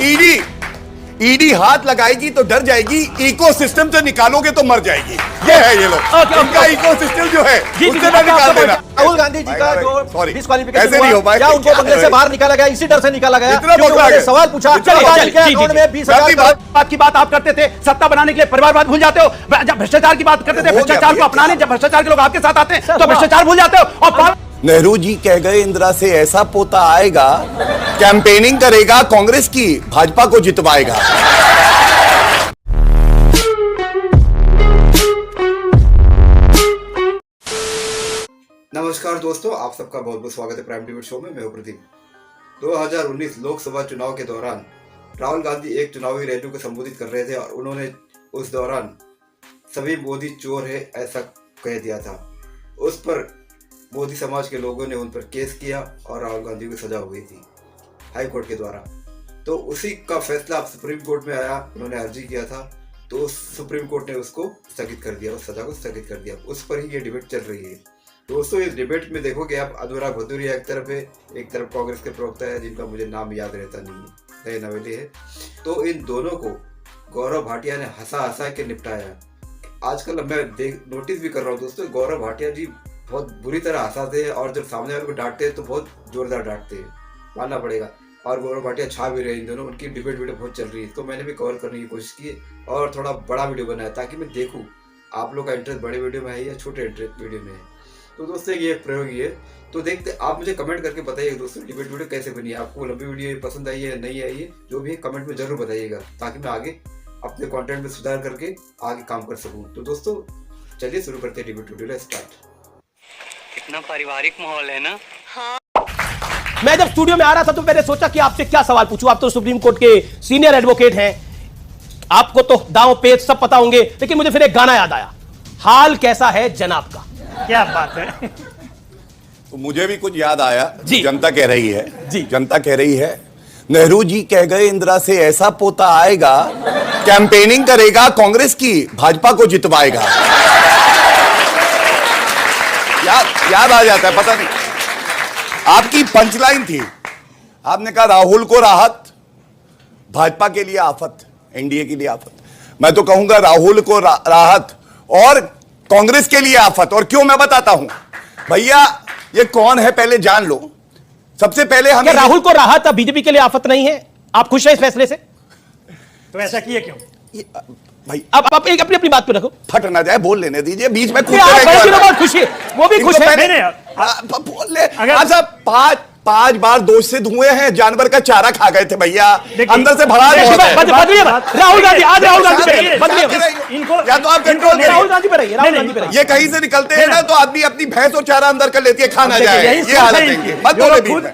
ED ED हाथ लगाएगी तो डर जाएगी, इकोसिस्टम से निकालोगे तो मर जाएगी। ये है ये लोग, इनका इकोसिस्टम जो है उससे ना निकाल देना। राहुल गांधी जी का जो डिस्क्वालिफिकेशन ऐसे नहीं हो पाएगा, क्या उनको बंगले से बाहर निकाला गया, इसी डर से निकाला गया? इतना बकरा है। सवाल पूछा, अकाउंट में 20,000 बात की बात आप करते थे, सत्ता बनाने के लिए परिवारवाद भूल जाते हो। जब भ्रष्टाचार की बात करते थे, भ्रष्टाचार को अपनाने, जब भ्रष्टाचार के लोग आपके साथ आते हैं तो भ्रष्टाचार भूल जाते हो। और नेहरू जी कह गए इंदिरा से ऐसा पोता आएगा, कैंपेनिंग करेगा कांग्रेस की, भाजपा को जितवाएगा। नमस्कार दोस्तों, आप सबका बहुत बहुत स्वागत है प्राइम टीवी शो में। मैं हूं प्रदीप। 2019 लोकसभा चुनाव के दौरान राहुल गांधी एक चुनावी रैली को संबोधित कर रहे थे और उन्होंने उस दौरान सभी मोदी चोर है ऐसा कह दिया था। उस पर मोदी समाज के लोगों ने उन पर केस किया और राहुल गांधी को सजा हो गई थी हाई कोर्ट के द्वारा। तो उसी का फैसला अब सुप्रीम कोर्ट में आया, उन्होंने अर्जी किया था तो सुप्रीम कोर्ट ने उसको स्थगित कर दिया, उस सजा को स्थगित कर दिया। उस पर ही ये डिबेट चल रही है दोस्तों। इस डिबेट में देखोगे आप, अनुराग भदौरिया एक तरफ है, एक तरफ कांग्रेस के प्रवक्ता है जिनका मुझे नाम याद रहता नहीं है, नए नवेले है। तो इन दोनों को गौरव भाटिया ने हंसा के निपटाया। आजकल मैं नोटिस भी कर रहा हूँ दोस्तों, गौरव भाटिया जी बहुत बुरी तरह हंसाते हैं और जब सामने वाले को डांटते हैं तो बहुत जोरदार डांटते हैं, मानना पड़ेगा। और गौरव भाटिया छा भी रहे, इन दोनों उनकी डिबेट वीडियो बहुत चल रही है। तो मैंने भी कवर करने की कोशिश की और थोड़ा बड़ा वीडियो बनाया ताकि मैं देखूँ आप लोग का इंटरेस्ट बड़े वीडियो में है या छोटे इंटरेस्ट वीडियो में है। तो दोस्तों ये एक प्रयोग ही है। तो देखते आप मुझे कमेंट करके बताइए दोस्तों डिबेट वीडियो कैसे बनी है, आपको लंबी वीडियो पसंद आई है या नहीं आई है, जो भी है कमेंट में जरूर बताइएगा ताकि मैं आगे अपने कंटेंट में सुधार करके आगे काम कर सकूं। तो दोस्तों चलिए शुरू करते हैं डिबेट वीडियो स्टार्ट। कितना पारिवारिक माहौल है ना। मैं जब स्टूडियो में आ रहा था तो मैंने सोचा कि आपसे क्या सवाल पूछूं। आप तो सुप्रीम कोर्ट के सीनियर एडवोकेट हैं, आपको तो दांव पेच सब पता होंगे। लेकिन मुझे फिर एक गाना याद आया, हाल कैसा है जनाब का। क्या बात है। तो मुझे भी कुछ याद आया जी। जनता कह रही है जी। जनता कह रही है नेहरू जी कह गए इंदिरा से ऐसा पोता आएगा, कैंपेनिंग करेगा कांग्रेस की, भाजपा को जितवाएगा। याद आ जाता है, पता नहीं। आपकी पंचलाइन थी, आपने कहा राहुल को राहत, भाजपा के लिए आफत, एनडीए के लिए आफत। मैं तो कहूंगा राहुल को राहत और कांग्रेस के लिए आफत। और क्यों, मैं बताता हूं भैया। ये कौन है पहले जान लो। सबसे पहले हमें राहुल को राहत बीजेपी के लिए आफत नहीं है। आप खुश हैं इस फैसले से? तो ऐसा किए क्यों भाई? अब आप एक अपनी बात पे रखो, फट ना जाए, बोल लेने दीजिए बीच में। खुशी है, वो भी खुश है। बोल ले। अच्छा, पांच बार दोष सिद्ध हुए हैं, जानवर का चारा खा गए थे भैया, अंदर से भरा। राहुल गांधी, आज राहुल गांधी इनको या तो आप कंट्रोल करिए। राहुल गांधी पर रहिए, राहुल गांधी पर रहिए। ये कहीं से निकलते हैं ना तो आदमी अपनी भैंस और चारा अंदर कर लेती है, खाना जाए। ये हालत है, मत बोले बीच में।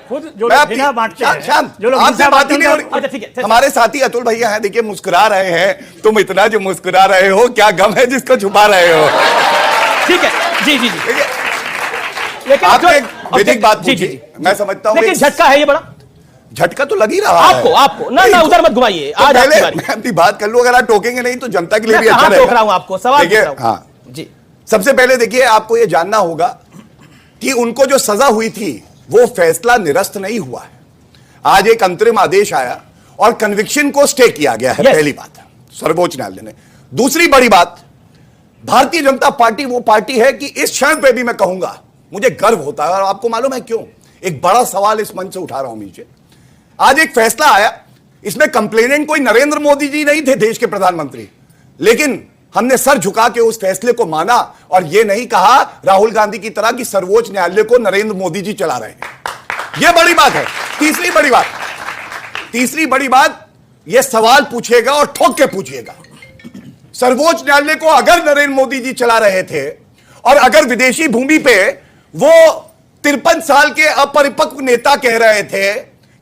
शांत, आपसे बात ही नहीं हो रही। हमारे साथी अतुल भैया हैं, देखिए मुस्कुरा रहे हैं। तुम इतना जो मुस्कुरा रहे हो, क्या गम है जिसको छुपा रहे हो? ठीक है, जी जी जी। आपने वैदिक बात पूछी, मैं समझता हूँ। लेकिन झटका है ये बड़ा, झटका तो लग ही रहा है आपको ना उधर मत घुमाइए। आज पहले मैं अपनी बात कर लूं, अगर आप टोकेंगे नहीं तो जनता के लिए भी अच्छा रहेगा। रहा हूं आपको सवाल देखिए। हाँ जी, सबसे पहले देखिए, आपको ये जानना होगा कि उनको जो सजा हुई थी वो फैसला निरस्त नहीं हुआ है। आज एक अंतरिम आदेश आया और कन्विक्शन को स्टे किया गया है। पहली बात सर्वोच्च न्यायालय ने। दूसरी बड़ी बात, भारतीय जनता पार्टी वो पार्टी है कि इस क्षण पे भी मैं कहूंगा मुझे गर्व होता है। और आपको मालूम है क्यों? एक बड़ा सवाल इस मंच से उठा रहा हूं नीचे। आज एक फैसला आया, इसमें कंप्लेनेंट कोई नरेंद्र मोदी जी नहीं थे, देश के प्रधानमंत्री, लेकिन हमने सर झुका के उस फैसले को माना और यह नहीं कहा राहुल गांधी की तरह कि सर्वोच्च न्यायालय को नरेंद्र मोदी जी चला रहे हैं। यह बड़ी बात है। तीसरी बड़ी बात, यह सवाल पूछेगा और ठोक के पूछिएगा। सर्वोच्च न्यायालय को अगर नरेंद्र मोदी जी चला रहे थे और अगर विदेशी भूमि पे वो 53 साल के अपरिपक्व नेता कह रहे थे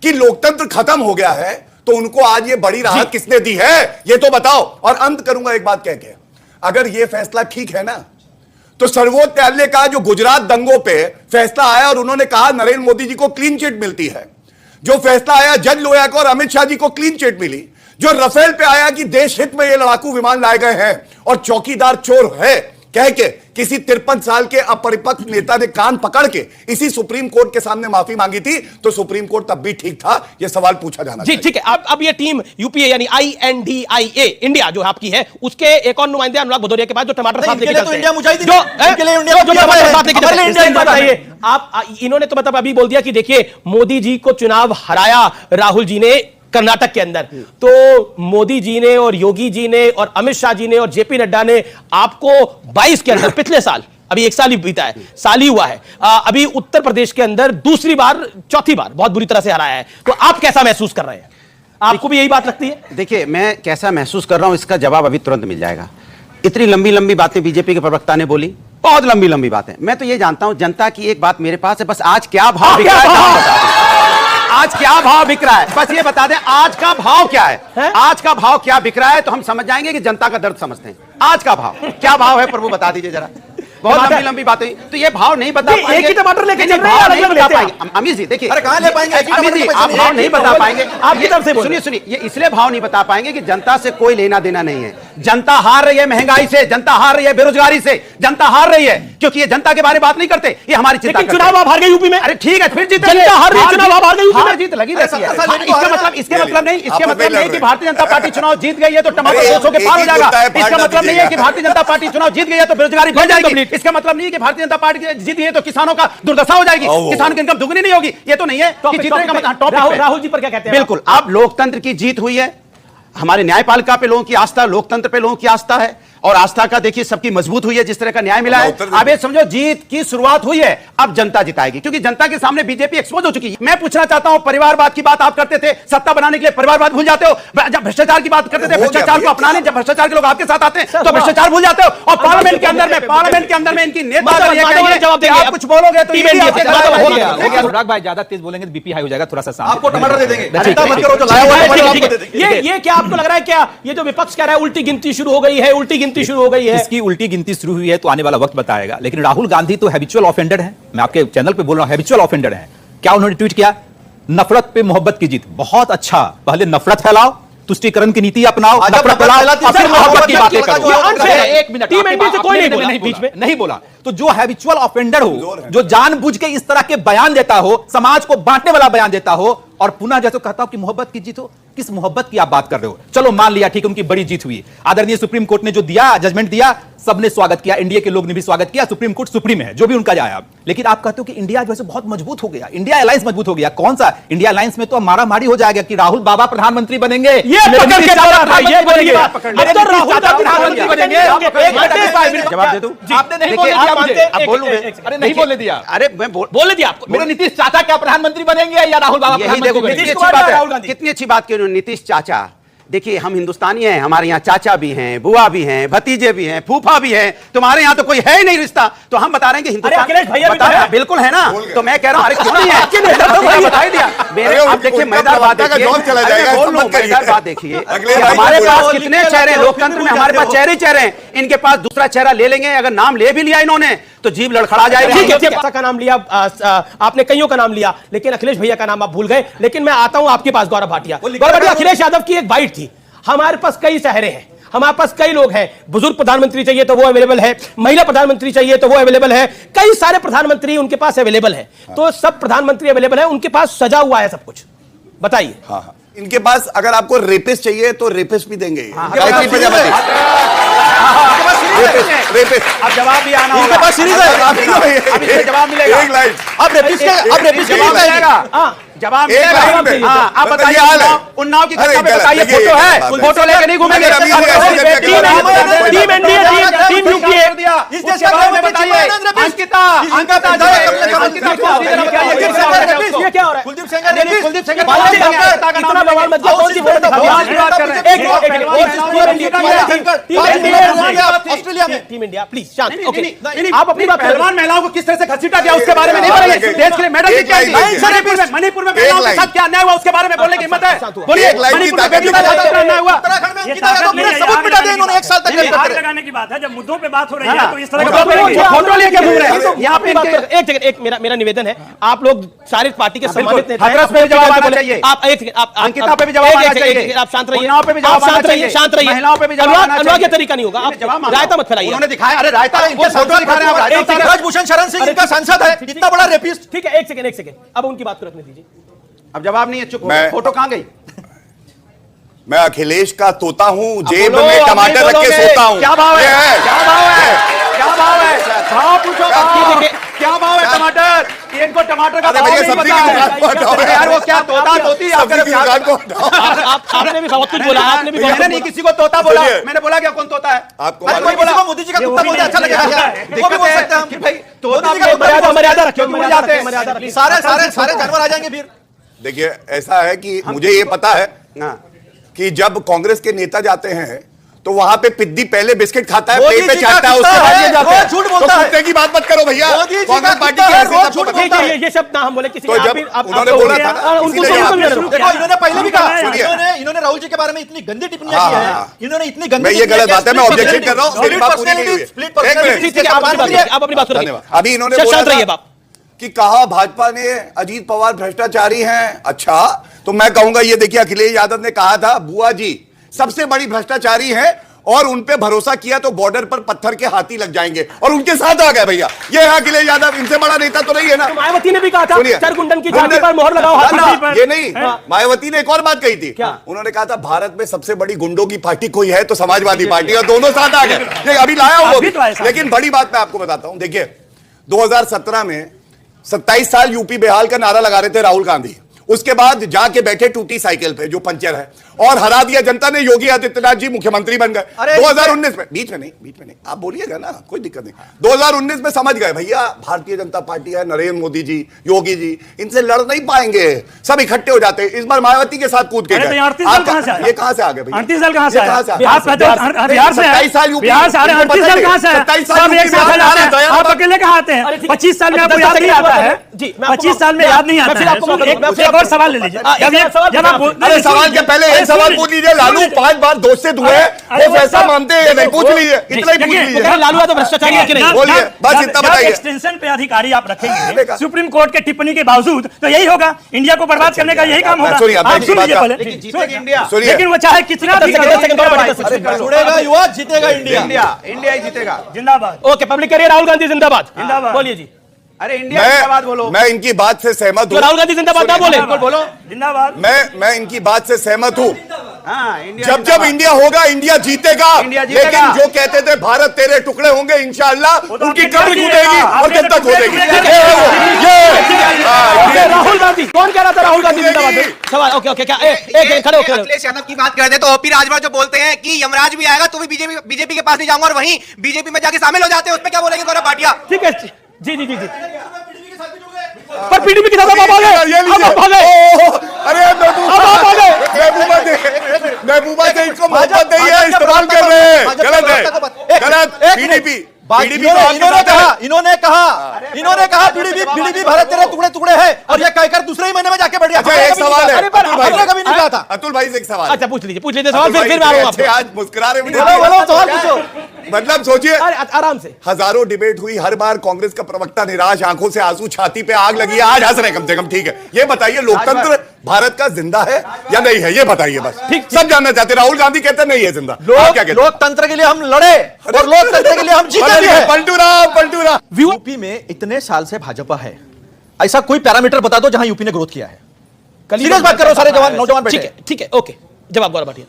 कि लोकतंत्र खत्म हो गया है, तो उनको आज ये बड़ी राहत किसने दी है, ये तो बताओ। और अंत करूंगा एक बात कह के, अगर ये फैसला ठीक है ना, तो सर्वोच्च न्यायालय का जो गुजरात दंगों पे फैसला आया और उन्होंने कहा नरेंद्र मोदी जी को क्लीन चिट मिलती है, जो फैसला आया जज लोया को और अमित शाह जी को क्लीन चिट मिली, जो राफेल पे आया कि देश हित में ये लड़ाकू विमान लाए गए हैं और चौकीदार चोर है कह के किसी 53 साल के अपरिपक्व नेता ने कान पकड़ के इसी सुप्रीम कोर्ट के सामने माफी मांगी थी, तो सुप्रीम कोर्ट तब भी ठीक था। यह सवाल पूछा जाना जी चाहिए। ठीक है। अब ये टीम यूपीए यानी INDIA इंडिया जो आपकी है, उसके एक और नुमाइंदे अनुराग भदौरिया के पास जो टमाटर साथ लेके चलते हैं, आप इन्होंने तो मतलब अभी बोल दिया कि देखिए मोदी जी को चुनाव हराया राहुल जी ने कर्नाटक के अंदर, तो मोदी जी ने और योगी जी ने और अमित शाह जी ने और जेपी नड्डा ने आपको 22 के अंदर, पिछले साल, अभी एक साल ही बीता है, साल ही हुआ है, अभी उत्तर प्रदेश के अंदर चौथी बार बहुत बुरी तरह से हराया है। तो आप कैसा महसूस कर रहे हैं? आपको भी यही बात लगती है? देखिए, मैं कैसा महसूस कर रहा हूं इसका जवाब अभी तुरंत मिल जाएगा। इतनी लंबी लंबी बातें बीजेपी के प्रवक्ता ने बोली, बहुत लंबी लंबी बातें। मैं तो ये जानता हूं जनता की एक बात मेरे पास है, बस आज क्या भाव बिक रहा है, आज क्या भाव बिक रहा है, बस ये बता दें आज का भाव क्या है? आज का भाव क्या बिक रहा है तो हम समझ जाएंगे कि जनता का दर्द समझते हैं। आज का भाव क्या भाव है प्रभु बता दीजिए जरा। बहुत लंबी लंबी बातें, तो ये भाव नहीं बता पाएंगे। एक ही टमाटर लेके चल रहे हैं, भाव नहीं अलग बता लेते हैं। पाएंगे। अमित जी देखिए, अरे कहां ले पाएंगे? अमित जी आप भाव नहीं बता पाएंगे। आपकी तरफ से बोलिए। सुनिए, ये इसलिए भाव नहीं बता पाएंगे कि जनता से कोई लेना देना नहीं है। जनता हार रही है महंगाई से, जनता हार रही है बेरोजगारी से, जनता हार रही है क्योंकि ये जनता के बारे में बात नहीं करते, ये हमारी चिंता करते हैं। चुनाव आप हार गए यूपी में। अरे ठीक है, फिर जीत जनता हार रही है, चुनाव आप हार गए यूपी में। हार जीत लगी रहती है। इसके मतलब नहीं कि भारतीय जनता पार्टी चुनाव जीत गई है तो टमाटर अरे 200 के पार हो एक जाएगा। मुद्दा है, इसका पार्टी मतलब नहीं है कि भारतीय जनता पार्टी चुनाव जीत गई है तो बेरोजगारी बढ़ जाएगी। इसका मतलब नहीं है कि भारतीय जनता पार्टी जीत गई है तो किसानों का दुर्दशा हो जाएगी, किसानों की इनकम दुगनी नहीं होगी। ये तो नहीं है कि जीतने का मतलब। राहुल जी पर क्या कहते हैं? बिल्कुल, अब लोकतंत्र की जीत हुई है, हमारे न्यायपालिका पे लोगों की आस्था, लोकतंत्र पे लोगों की आस्था है और आस्था का देखिए सबकी मजबूत हुई है, जिस तरह का न्याय मिला है। अब ये समझो जीत की शुरुआत हुई है, अब जनता जिताएगी क्योंकि जनता के सामने बीजेपी एक्सपोज हो चुकी है। मैं पूछना चाहता हूं, परिवारवाद की बात आप करते थे, सत्ता बनाने के लिए परिवारवाद भूल जाते हो। जब भ्रष्टाचार की बात करते थे, भ्रष्टाचार को अपनाने जब भ्रष्टाचार के लोग आपके साथ आते हैं तो भ्रष्टाचार भूल जाते हो। और पार्लियामेंट के अंदर में इनकी नेता जवाब देंगे, आप कुछ बोलोगे तो अनुराग भाई ज्यादा तेज बोलेंगे तो बीपी हाई हो जाएगा, थोड़ा सा आपको टमाटर दे देंगे। ये क्या आपको लग रहा है, क्या ये जो विपक्ष कह रहा है उल्टी गिनती शुरू हो गई है, उल्टी गिनती शुरू हो गई है? इसकी उल्टी गिनती शुरू हुई है तो आने वाला वक्त बताएगा, लेकिन राहुल गांधी तो हैबिचुअल ऑफेंडर है। मैं आपके चैनल पे बोल रहा हूं, हैबिचुअल ऑफेंडर है। क्या उन्होंने ट्वीट किया? नफरत पे मोहब्बत की जीत। बहुत अच्छा, पहले नफरत फैलाओ, तुष्टीकरण की नीति अपनाओ, नफरत फैलाओ और फिर मोहब्बत की बातें करो। एक मिनट, टीम एनडी से कोई नहीं बोला बीच में नहीं बोला। तो जो हैबिचुअल ऑफेंडर हो, जो जानबूझ के इस तरह के बयान देता हो, समाज को बांटने वाला बयान देता हो और पुनः जैसे कहता हूं कि मोहब्बत की जीत हो, किस मोहब्बत की आप बात कर रहे हो? चलो मान लिया ठीक, उनकी बड़ी जीत हुई, आदरणीय सुप्रीम कोर्ट ने जो दिया जजमेंट दिया, सबने स्वागत किया, इंडिया के लोग ने भी स्वागत किया, सुप्रीम कोर्ट सुप्रीम है, जो भी उनका जाए। लेकिन आप कहते हो कि इंडिया जो है बहुत मजबूत हो गया, इंडिया अलायंस मजबूत हो गया। कौन सा इंडिया अलायंस में तो मारा मारी हो जाएगा कि राहुल बाबा प्रधानमंत्री बनेंगे, ये पकड़ के चला था, ये बनेंगे, अब तो राहुल प्रधानमंत्री बनेंगे। जवाब दे दूं? आपने नहीं बोलने दिया मुझे, अब बोलूंगा। अरे नहीं बोलने दिया, अरे मैं बोलने दिया आपको। मेरे नीतीश चाचा क्या प्रधानमंत्री बनेंगे या राहुल बाबा प्रधानमंत्री बनेंगे? कितनी अच्छी बात की नीतीश चाचा। देखिए, हम हिंदुस्तानी हैं, हमारे यहाँ चाचा भी हैं, बुआ भी हैं, भतीजे भी हैं, फूफा भी हैं। तुम्हारे यहाँ तो कोई है ही नहीं रिश्ता, तो हम बता रहे हैं कि हिंदुस्तान अखिलेश भैया भी है। बिल्कुल है ना। तो मैं कह रहा हूँ अरे क्यों नहीं है, बता ही दिया मेरे। आप देखिए मजेदार बात देखिए, मजेदार बात देखिए, हमारे पास कितने चेहरे, लोकतंत्र में हमारे पास चेहरे चेहरे हैं, इनके पास दूसरा चेहरा ले लेंगे। अगर नाम ले भी लिया इन्होंने तो जीभ लड़खड़ा जाएगी। का नाम लिया आपने, कईयों का नाम लिया, लेकिन अखिलेश भैया का नाम आप भूल गए। लेकिन मैं आता हूं आपके पास, गौरव भाटिया। अखिलेश यादव की एक बाइट थी, हमारे पास कई चेहरे हैं, हमारे पास कई लोग हैं, बुजुर्ग प्रधानमंत्री चाहिए तो वो अवेलेबल है, महिला प्रधानमंत्री चाहिए तो वो अवेलेबल है, कई सारे प्रधानमंत्री उनके पास अवेलेबल है। तो सब प्रधानमंत्री अवेलेबल है, उनके पास सजा हुआ है सब कुछ। बताइए। हाँ, इनके पास अगर आपको रेपिस्ट चाहिए तो रेपिस्ट भी देंगे। अब जवाब भी आना होगा, पास सीरीज है, अब इससे जवाब मिलेगा। एक लाइन अब रेपिस्ट जवाब मिलेगा, जवाब मिलेगा। आप बताइए उन्नाव की घटना पे बताइए, फोटो है, फोटो लेके नहीं घूमेंगे। टीम एनडीए, टीम यूपीए, इस देश के बारे में बताइए। अंकिता ये क्या हो रहा है? कुलदीप सेंगर इतना बवाल मत कौन सी फोटो दिखा? ऑस्ट्रेलिया में टीम इंडिया प्लीज शांत। ओके, आप अपनी बात पहलवान महिलाओं को किस तरह से घसीटा गया उसके बारे में नहीं बताइए। देश के लिए मेडल जीत के आई थी। मणिपुर में महिलाओं के साथ क्या अन्याय हुआ उसके बारे में बोलने की हिम्मत है? बोलिए, एक लाइन की मणिपुर में ताकत बेटियों के साथ क्या अन्याय हुआ? उत्तराखंड में ये अंकिता यादव ताकत पूरे नहीं है, सबूत आग मिटा दिए लगाने इन्होंने, एक साल तक ये जेल आग करते रहे। लगाने की बात है, जब मुद्दों पे बात हो रही है हाँ। तो इस तरह का फोटो लेके घूम रहे हैं। यहाँ पे एक सेकंड, एक मेरा निवेदन है, आप लोग सारे पार्टी के सम्मानित नेता हैं, हाथरस पे भी जवाब आना चाहिए। आप एक सेकंड, आप अंकिता पे भी जवाब आना चाहिए। आप शांत रहिए, उन्नाव पे भी जवाब आप शांत आना रहिए, चाहिए। शांत रहिए, महिलाओं पे भी जवाब आना अनुराग चाहिए। ये तरीका नहीं होगा, जवाब आप मांगो। रायता मत फैलाइए। उन्होंने दिखाया, अरे रायता इनके फोटो दिखा रहे हैं, आप रायता उतार रहे हैं। ब्रजभूषण शरण सिंह इनका सांसद है, इतना बड़ा रेपिस्ट। ठीक है, एक सेकंड, अब उनकी बात को रखने दीजिए। अब जवाब नहीं है, चुप हो। मैं- फोटो कहां गई? मैं अखिलेश का तोता हूं, जेब बोलो, में अब टमाटर नहीं रख के बोलोगे। सोता हूं। क्या भाव है? ये है। क्या भाव है? क्या भाव है? भाव पूछो, भाव। देखिए, क्या भाव है टमाटर? ये इनको टमाटर का अरे भाव भैया, नहीं सब्जी पता की है। दुकान को हटाओ अरे यार वो क्या तोता तोती आप सब्जी की दुकान को हटाओ। आपने भी बहुत कुछ बोला, आपने भी बहुत मैंने कुछ नहीं बोला। किसी को तोता बोला, सुनिए। मैंने बोला क्या कौन तोता है? आपको अरे मालूम कोई बोला किसी को मोदी जी का ये कुत्ता वो भी बोलते अच्छा नहीं, लगेगा ये क्या? होता है। वो भी बोल सकते हैं हम कि भाई मोदी तोता जी का भी कुत्ता मर्यादा बोल मर्यादा सकते रखिए, हैं, मर्यादा जाते हैं। रखिए, मर्यादा रखिए। सारे जानवर आ जाएंगे फिर। देखिए, ऐसा है कि मुझे ये पता है हाँ। कि जब कांग्रेस के नेता जाते हैं तो वहां पे पिद्दी पहले बिस्किट खाता है, मोदी प्लेट पे जी का चाटता है, उसके कुत्ता बाद है, ये जाते रोज हैं। झूठ तो बोलता है। कुत्ते की बात मत करो भैया। मोदी जी का कांग्रेस पार्टी कुत्ता की है, हैसियत रोज आपको झूठ पता है। बोलता है। ये शब्द ना हम बोले किसी तो के, जब आप भी- आप- उन्होंने आपको- बोला था ना, उनको इसीलिए उनको आप- भी शुरू देखो इन्होंने पहले भी कहा, सुनिए। इन्होंने राहुल जी के बारे में इतनी गंदी टिप्पणियां हाँ, की है, हाँ। इन्होंने इतनी गंदी मैं ये गलत बात है, मैं ऑब्जेक्शन कर रहा हूं, मेरी बात पूरी नहीं हुई है। एक मिनट। ठीक है, आप अपनी बात करिए, आप अपनी बात करिए। धन्यवाद। अभी इन्होंने शांत बोला रहिए था बाप। कि कहा भाजपा ने अजीत पवार भ्रष्टाचारी हैं। अच्छा, तो मैं कहूंगा ये देखिए, अखिलेश यादव ने कहा था बुआ जी सबसे बड़ी भ्रष्टाचारी हैं और उन पे भरोसा किया तो बॉर्डर पर पत्थर के हाथी लग जाएंगे, और उनके साथ आ गए भैया। ये है अखिलेश यादव, इनसे बड़ा नेता तो नहीं है ना। तो मायावती ने भी कहा था सुनिए, चरकुंडन की छाती पर मोहर लगाओ, हाथी ना, पर। ये नहीं, मायावती ने एक और बात कही थी। क्या? उन्होंने कहा था भारत में सबसे बड़ी गुंडों की पार्टी कोई है तो समाजवादी पार्टी, और दोनों साथ आ गए। ये अभी लाया हूं वो अभी भी। तो आए साथ। लेकिन बड़ी बात मैं आपको बताता हूं, देखिए 2017 में 27 साल यूपी बेहाल का नारा लगा रहे थे राहुल गांधी, उसके बाद जाके बैठे टूटी साइकिल पे जो पंचर है, और हरा दिया जनता ने। योगी आदित्यनाथ जी मुख्यमंत्री बन गए। अरे 2019 में, बीच में नहीं, आप बोलिएगा ना, कोई दिक्कत नहीं। 2019 में समझ गए भैया भारतीय जनता पार्टी है, नरेंद्र मोदी जी, योगी जी, इनसे लड़ नहीं पाएंगे, सब इकट्ठे हो जाते हैं। इस बार मायावती के साथ कूद के अरे तो गए। 38 साल आपका- कहाँ से आया? ये कहाँ से आ गए भैया? 38 साल कहाँ से ये आया? कहाँ से आप कहते हो बिहार से 27 साल यूपी, बिहार से आ रहे हैं, इनको 38 पता साल नहीं। कहाँ से आया? 27 साल सब एक यूपी साथ में आ आ जाते रहे हैं, हैं। आप अकेले कहाँ आते अरे हैं? ठीक है। 25 साल में आपको 10 याद नहीं सेकंड आता है। है? जी, मैं आपको 25 साल में याद नहीं आता मैं फिर है? आपको एक और सवाल ले लीजिए। एक और सवाल जब आप अरे सवाल के पहले एक सवाल पूछ लीजिए, लालू 5 बार दोस्त से हुए, वो वैसा मानते हैं नहीं, पूछ लीजिए, इतना ही पूछ देखिए, लीजिए। लालू यादव भ्रष्टाचारी है कि नहीं? बोलिए, बस इतना बताइए। एक्सटेंशन पे अधिकारी आप रखेंगे देखा। सुप्रीम कोर्ट के टिप्पणी के बावजूद, तो यही होगा, इंडिया को बर्बाद करने का यही काम होगा। सुनिए, आप अपनी सुन बात लीजिए का- पहले। लेकिन जीतेगी इंडिया। सुनिए, लेकिन वो चाहे कितना भी 10 सेकंड और बढ़े, 10 अरे सेकंड। जुड़ेगा युवा, जीतेगा इंडिया। इंडिया ही जीतेगा। जिंदाबाद। ओके, पब्लिक करिए राहुल गांधी जिंदाबाद। जिंदाबाद। बोलिए जी। अरे इंडिया जिंदाबाद बोलो। मैं इनकी बात से सहमत तो हूँ। राहुल गांधी जिंदाबाद ना बोले, जिंदाबाद। बोलो। जिंदाबाद। मैं इनकी बात से सहमत हूँ। हाँ, इंडिया जब जब जिंदाबाद। इंडिया होगा इंडिया जीतेगा। इंडिया जीतेगा। लेकिन जो कहते थे भारत तेरे टुकड़े होंगे, इंशाअल्लाह उनकी कब्र कूदेगी और जन्नत हो जाएगी। ओके, राहुल गांधी कौन कह रहा था? राहुल गांधी जिंदाबाद। सवाल ओके ओके, क्या एक खड़े होकर अखिलेश यादव की बात कर रहे थे तो ओपी राजभर जो बोलते हैं कि यमराज भी आएगा तो भी बीजेपी के पास नहीं जाऊंगा, और वहीं बीजेपी में जाके शामिल हो जाते हैं, उसमें क्या बोलेंगे दोनों पार्टियां? ठीक है जी जी जी जी। पर पीडीपी के साथ आप आ गए, ये लीजिए। आप आ गए। ओह, अरे अब आप आ गए। महबूबा से इनको मोहब्बत नहीं है, इस्तेमाल कर रहे हैं। गलत है, गलत। पीडीपी इन्होंने कहा पीडीपी भारत तेरे टुकड़े टुकड़े है, और ये कहकर दूसरे ही महीने में जाके बैठ गया। अच्छा, एक सवाल है। अरे पर अतुल भाई। हमने कभी नहीं कहा था। अतुल भाई से एक सवाल। अच्छा पूछ लीजिए सवाल, फिर मैं आ रहा हूँ अच्छे आपको। आज मुस्कुरा रहे मुझे। बोलो सवाल पूछो। मतलब सोचिए, अरे आराम से। हजारों डिबेट हुई, हर बार कांग्रेस का प्रवक्ता निराश, आंखों से आंसू, छाती पे आग लगी है। आज हंस रहे कम से कम, ठीक है। ये बताइए लोकतंत्र भारत का जिंदा है या नहीं है, ये बताइए बस। ठीक। सब जानना चाहते। राहुल गांधी कहते नहीं है जिंदा। आप क्या कहते हैं? लोकतंत्र के लिए हम लड़े और लोकतंत्र के लिए हम जीते भी हैं। पलटू रहा। यूपी में इतने साल से भाजपा है, ऐसा कोई पैरामीटर बता दो जहां यूपी ने ग्रोथ किया है। सीरियस बात करो, सारे जवान नौजवान बैठे हैं। ठीक है ओके, जवाब गौरव भाटिया।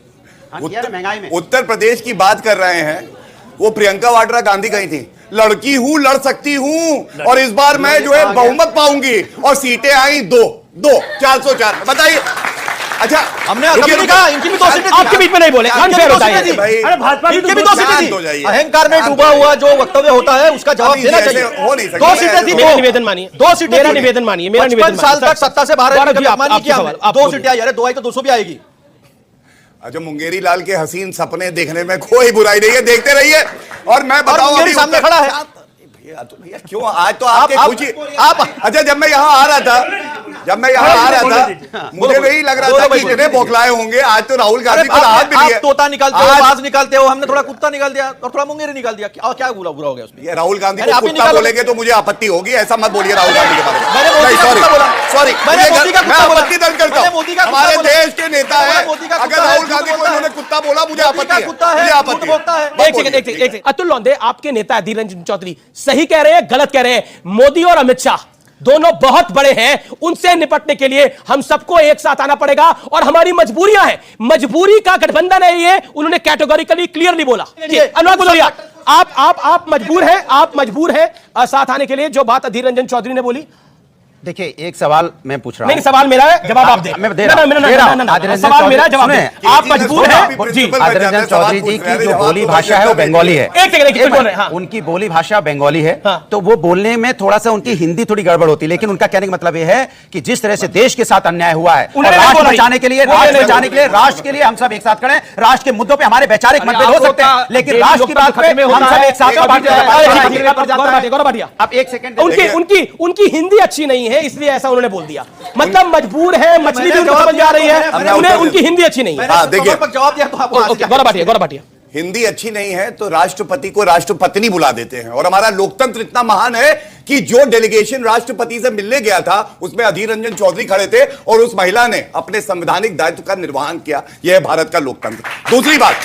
हाँ, किया ना महंगाई में। उत्तर प्रदेश की बात कर रहे हैं, वो प्रियंका वाड्रा गांधी कही थी, लड़की हूं, लड़ सकती हूं, और इस बार मैं जो है बहुमत पाऊंगी, और सीटें आई 2 404। बताइए। अच्छा, हमने कभी नहीं कहा इनकी भी 2 सीटें थी। आपके बीच में नहीं बोले, अनफेयर होता है। भाई, अरे भाजपा इनकी भी 2 सीटें शांत हो जाइए। थी। अहंकार में डूबा हुआ जो वक्तव्य होता है उसका जवाब अभी देना ऐसे चाहिए। हो नहीं सकता। 2 सीटें थी। मेरा निवेदन मानिए। 2 सीटें मेरा थी। निवेदन मानिए, मेरा 55 निवेदन साल मानिए। तक सत्ता से बाहर गौरव जी, कभी अपमान नहीं किया आपके हमने। सवाल, 2 सीटें आई, अरे 2 आई तो 200 भी आएगी। अच्छा, मुंगेरी लाल के हसीन सपने देखने में कोई बुराई नहीं है, देखते रहिए। और मैं बताऊं, मुंगेरी अभी सामने उत्तर- खड़ा है। भैया तो भैया क्यों आज तो आपके आप- पूछिए आप- अच्छा, जब मैं यहां आ रहा था जब मैं यहाँ आ रहा था मुझे नहीं लग रहा था कि इतने बौखलाए होंगे। आज तो राहुल गांधी को राहत मिली है। आप तोता निकालते हो, बाज निकालते हो, हमने थोड़ा कुत्ता निकाल दिया और थोड़ा मुंगेरी निकाल दिया। क्या बुरा हो गया उसमें? ये राहुल गांधी अरे को आप ही कुत्ता निकालो। बोलेंगे तो मुझे आपत्ति होगी, ऐसा मत बोलिए राहुल गांधी के बारे में। मैंने मोदी का कुत्ता बोला। सॉरी, मैंने मोदी का मैं कुत्ता बोला। आपत्ति दर्ज करता मैंने हूँ। मोदी का कुत्ता हमारे बोला। देश के नेता है, मोदी का अगर कुत्ता राहुल है, गांधी को झूठ बोलता इन्होंने है। कुत्ता बोला मुझे मोदी का आपत्ति है, कुत्ता है, मुझे आपत्ति झूठ बोलता है। मत बोलिए। एक सेकंड, अतुल लोंदे आपके नेता अधीर रंजन चौधरी सही कह रहे हैं, गलत कह रहे हैं? मोदी और अमित शाह दोनों बहुत बड़े हैं, उनसे निपटने के लिए हम सबको एक साथ आना पड़ेगा और हमारी मजबूरियां हैं। मजबूरी का गठबंधन है ये, उन्होंने कैटेगोरिकली क्लियरली बोला। अनुराग भदौरिया, आप मजबूर हैं साथ आने के लिए, जो बात अधीर रंजन चौधरी ने बोली। देखिए, एक सवाल मैं पूछ रहा नहीं, हूं। सवाल मेरा है, जवाब आप दे। मैं दे रहा हूं। सवाल मेरा है, जवाब दे। आप मजबूर हैं जी। अधीर रंजन चौधरी जी की जो बोली भाषा है वो बंगाली है। एक सेकंड बोल रहे हैं। हाँ। उनकी बोली भाषा बंगाली है। हाँ। तो वो बोलने में थोड़ा सा उनकी हिंदी थोड़ी गड़बड़ होती है, लेकिन उनका कहने का मतलब ये है कि जिस तरह से देश के साथ अन्याय हुआ है, और राष्ट्र बचाने के लिए, राष्ट्र के लिए हम सब एक साथ खड़े हैं। राष्ट्र के मुद्दों पे हमारे वैचारिक मतभेद हो सकते हैं, लेकिन राष्ट्र की बात पे हम सब एक साथ। आप एक सेकंड, उनकी हिंदी अच्छी नहीं है इसलिए ऐसा उन्होंने बोल दिया। मतलब मजबूर है, मछली भी उनको समझ आ रही है, उन्हें उनकी हिंदी अच्छी नहीं है। देखिए, जवाब दिया तो आपको गौरव भाटिया हिंदी अच्छी नहीं है तो राष्ट्रपति को राष्ट्रपत्नी बुला देते हैं। और हमारा लोकतंत्र इतना महान है कि जो डेलीगेशन राष्ट्रपति से मिलने गया था उसमें अधीर रंजन चौधरी खड़े थे और उस महिला ने अपने संवैधानिक दायित्व का निर्वहन किया। यह है भारत का लोकतंत्र। दूसरी बात,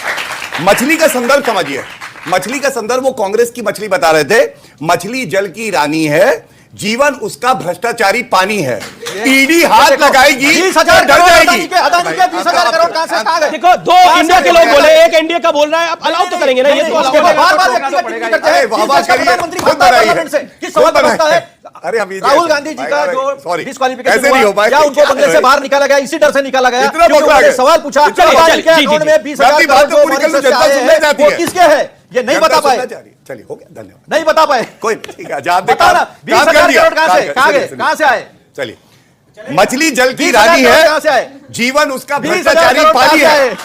मछली का संदर्भ समझिए। मछली का संदर्भ वो कांग्रेस की मछली बता रहे थे। मछली जल की रानी है, जीवन उसका भ्रष्टाचारी पानी है। ईडी हाथ लगाएगी, 20,000 डर जाएगी। 20,000 करोड़ कहां से आ गए? देखो, दो इंडिया के लोग बोले, एक इंडिया का बोल रहा है, आप अलाउ तो करेंगे ना? ये तो बार-बार व्यक्तिगत टिप्पणी करते हैं। प्रधानमंत्री बनता है पार्लियामेंट से, किस सवाल पर बनता है? अरे हम राहुल गांधी जी का जो डिस्क्वालिफिकेशन ऐसे नहीं हो पाए, या उनको बंगले से बाहर निकाला गया, इसी डर से निकाला गया इतना क्योंकि बकरा उन्होंने है। सवाल पूछा चलिए, अकाउंट में 20,000 बात तो करोड़ पूरी कर लो, जो जनता सुनने जाती वो है। किसके है ये नहीं बता पाए। चलिए, हो गया, धन्यवाद। नहीं बता पाए, कोई ठीक है, आप बता ना 20,000 करोड़ कहां से आए? चलिए, मछली जल की 20,000 रानी करोड़ कहां से है, आए? जीवन उसका 20,000 भ्रष्टाचारी करोड़ पानी कहां है।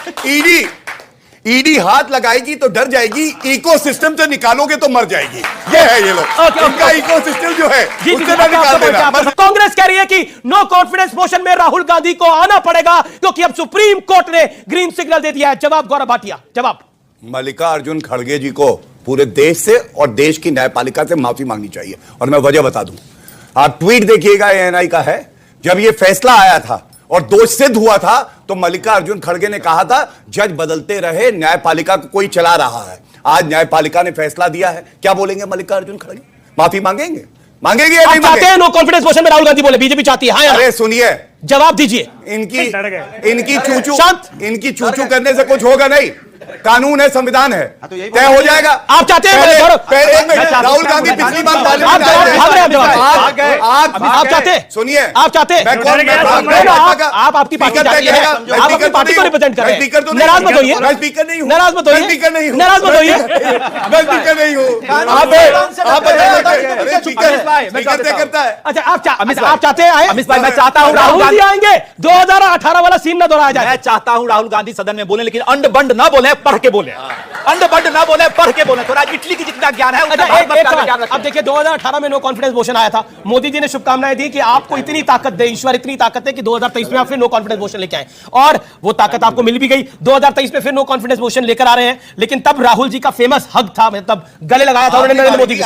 ईडी हाथ लगाएगी तो डर जाएगी, इकोसिस्टम से निकालोगे तो मर जाएगी। ये है ये लोग, इनका इकोसिस्टम जो है उससे ना निकाल देना। कांग्रेस कह रही है कि नो कॉन्फिडेंस मोशन में राहुल गांधी को आना पड़ेगा क्योंकि अब सुप्रीम कोर्ट ने ग्रीन सिग्नल दे दिया है। जवाब गौरव भाटिया, जवाब। मल्लिकार्जुन खड़गे जी को पूरे देश से और देश की न्यायपालिका से माफी मांगनी चाहिए। और मैं वजह बता दूं, आप ट्वीट देखिएगा, एएनआई का है। जब यह फैसला आया था और दोष सिद्ध हुआ था तो मल्लिकार्जुन खड़गे ने कहा था जज बदलते रहे, न्यायपालिका को कोई चला रहा है। आज न्यायपालिका ने फैसला दिया है, क्या बोलेंगे मल्लिकार्जुन खड़गे? माफी मांगेंगे? मांगेंगे या आप नहीं चाहते हैं मांगेंगे? नो कॉन्फिडेंस मोशन में राहुल गांधी बोले? बीजेपी चाहती है, हाँ या ना? अरे सुनिए, जवाब दीजिए। इनकी चूचू शांत। इनकी चूचू करने से कुछ होगा नहीं। कानून है, संविधान है, तय हो जाएगा। आप चाहते हैं राहुल गांधी पिछली बार आप चाहते हैं, सुनिए, आप चाहते हैं, आप आपकी पार्टी चाहती है, आप अपनी पार्टी को रिप्रेजेंट कर रहे हैं। नाराज मत होइए, मैं स्पीकर नहीं हूं, नाराज मत होइए, स्पीकर नहीं हूं, नाराज मत होइए। मैं स्पीकर नहीं हूं। आप बताइए, स्पीकर तय करता है। अच्छा, आप चाहते हैं आए? अमित भाई, मैं चाहता हूं राहुल जी आएंगे, 2018 वाला सीन ना दोहराया जाए। मैं चाहता हूं राहुल गांधी सदन में बोले, लेकिन अंड बंड ना बोले, पढ़ के बोले। अंड बंड ना बोले, पढ़ के बोले। थोड़ा इटली की जितना ज्ञान है उतना अच्छा, भारत का ज्ञान रखें। अब देखिए, 2018 में नो कॉन्फिडेंस मोशन आया था। मोदी जी ने शुभकामनाएं दी कि आपको इतनी ताकत दे, ईश्वर इतनी ताकत है कि 2023 में आप फिर नो कॉन्फिडेंस मोशन लेके आए, और वो ताकत आपको मिल भी गई। 2023 में फिर नो कॉन्फिडेंस मोशन लेकर आ रहे हैं। लेकिन तब राहुल जी का फेमस हग था, मतलब गले लगाया था उन्होंने नरेंद्र मोदी को।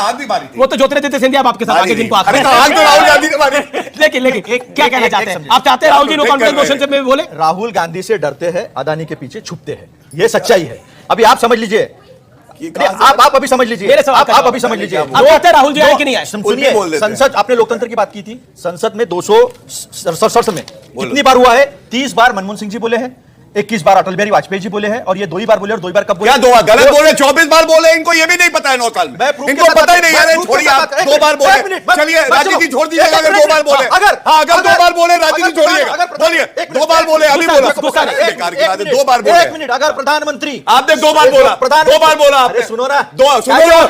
वो तो ज्योतिरादित्य सिंधिया आपके साथ आके जिनको राहुल गांधी के बारे में। लेकिन क्या कहना चाहते हैं आप? चाहते हैं Rahul ji no confidence motion से बोले? राहुल गांधी से डरते हैं, अदानी के पीछे छुपते हैं, ये सच्चाई है। अभी आप समझ लीजिए, आप अभी समझ लीजिए, आप अभी समझ लीजिए। आप चाहते हैं राहुल जी आए कि नहीं आए? सुनिए, संसद, आपने लोकतंत्र की बात की थी, संसद में 267 में कितनी बार हुआ है? 30 बार मनमोहन सिंह जी बोले हैं, 21 बार अटल बिहारी वाजपेयी जी बोले हैं, और ये 2 ही बार बोले। और 2 ही बार कब बोले? क्या 2 बार गलत बोले? 24 बार बोले। इनको ये भी नहीं पता है 9 साल में, इनको पता ही नहीं है। छोड़िए, आप 2 बार बोले, चलिए राजनीति छोड़ दीजिएगा। अगर 2 बार बोले, अगर 2 बार बोले राजनीति छोड़िएगा, बोलिए 2 बार बोले, अभी बोला 2 बार बोले। 1 मिनट, अगर प्रधानमंत्री, आपने 2 बार बोला, 2 बार बोला आपने। सुनो ना, सुनो ना,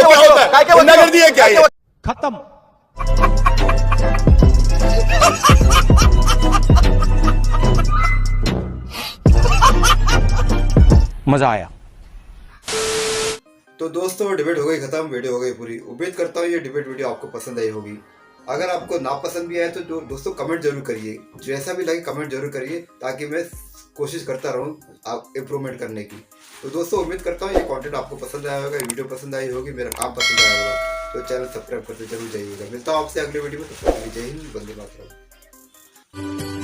क्या होता है? गुंडागर्दी है क्या ये? खत्म। मजा आया। तो दोस्तों, डिबेट हो गई खत्म, वीडियो हो गई पूरी। उम्मीद करता हूँ ये डिबेट वीडियो आपको पसंद आई होगी। अगर आपको नापसंद भी आए तो जो दोस्तों कमेंट जरूर करिए, जैसा भी लगे कमेंट जरूर करिए, ताकि मैं कोशिश करता रहूं आप इम्प्रूवमेंट करने की। तो दोस्तों उम्मीद करता हूँ ये कंटेंट आपको पसंद आया होगा, वीडियो पसंद आई होगी, मेरा काम पसंद आया होगा, तो चैनल सब्सक्राइब करते जरूर जाइएगा। मिलता हूँ आपसे अगले वीडियो में, तब तक के लिए जय हिंद, वंदे मातरम।